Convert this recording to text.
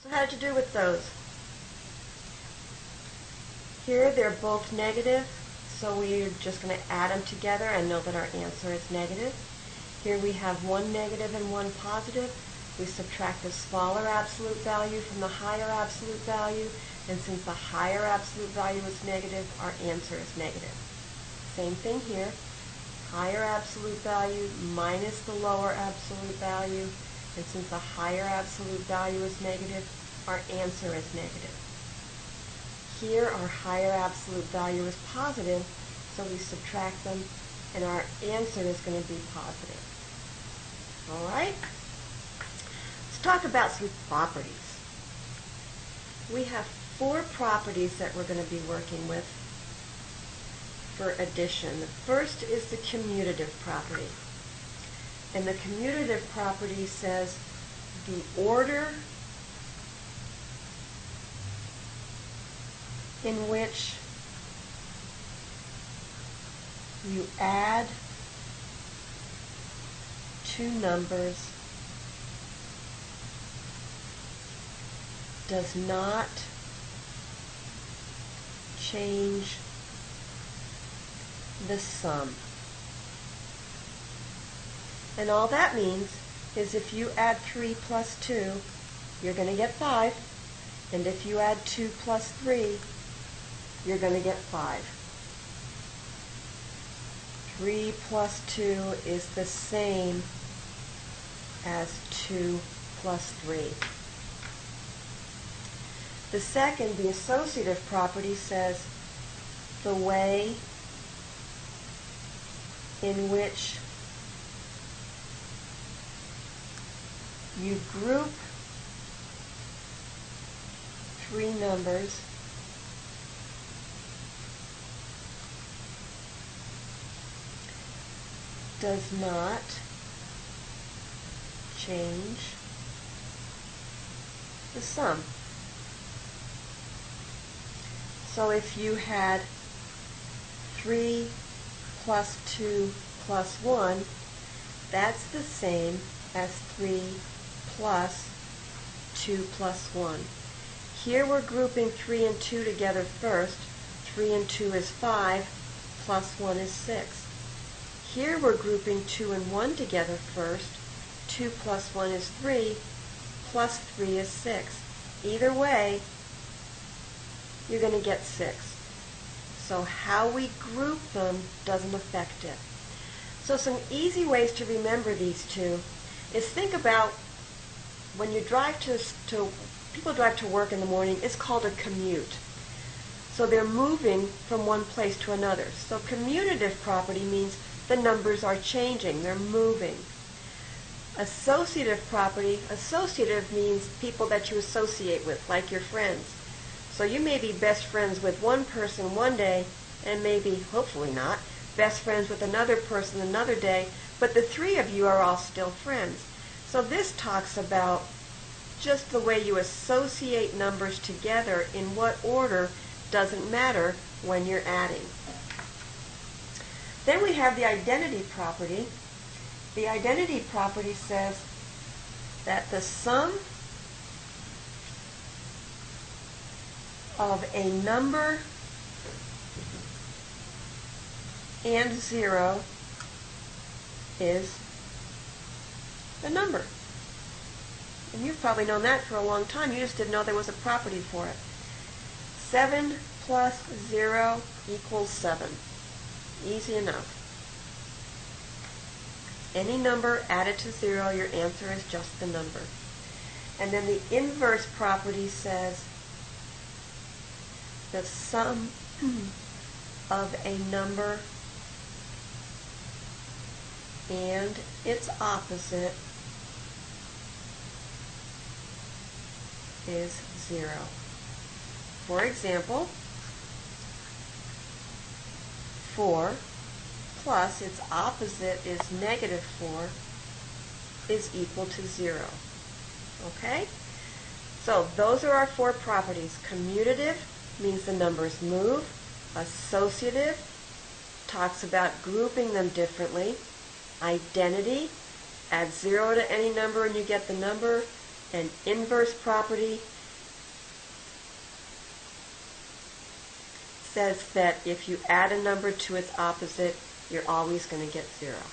How did you do with those? Here they're both negative, so we're just going to add them together and know that our answer is negative. Here we have one negative and one positive. We subtract the smaller absolute value from the higher absolute value, and since the higher absolute value is negative, our answer is negative. Same thing here. Higher absolute value minus the lower absolute value, and since the higher absolute value is negative, our answer is negative. Here our higher absolute value is positive, so we subtract them, and our answer is going to be positive. All right? Let's talk about some properties. We have 4 properties that we're going to be working with for addition. The first is the commutative property. And the commutative property says the order in which you add 2 numbers does not change the sum. And all that means is if you add 3 plus 2, you're going to get 5. And if you add 2 plus 3, you're going to get 5. 3 plus 2 is the same as 2 plus 3. The second, the associative property, says the way in which you group 3 numbers does not change the sum. So if you had 3 plus 2 plus 1, that's the same as 3 plus 2 plus 1. Here we're grouping 3 and 2 together first. 3 and 2 is 5, plus 1 is 6. Here we're grouping 2 and 1 together first. 2 plus 1 is 3, plus 3 is 6. Either way, you're going to get 6. So how we group them doesn't affect it. So some easy ways to remember these two is think about when you drive people drive to work in the morning, it's called a commute. So they're moving from one place to another. So commutative property means the numbers are changing, they're moving. Associative property, associative means people that you associate with, like your friends. So you may be best friends with one person one day, and maybe, hopefully not, best friends with another person another day, but the 3 of you are all still friends. So this talks about just the way you associate numbers together, in what order doesn't matter when you're adding. Then we have the identity property. The identity property says that the sum of a number and 0 is the number. And you've probably known that for a long time. You just didn't know there was a property for it. 7 plus 0 equals 7. Easy enough. Any number added to 0, your answer is just the number. And then the inverse property says the sum of a number and its opposite is 0. For example, 4 plus its opposite is negative 4 is equal to 0. Okay? So those are our 4 properties. Commutative means the numbers move. Associative talks about grouping them differently. Identity, add 0 to any number and you get the number. And inverse property says that if you add a number to its opposite, you're always going to get 0.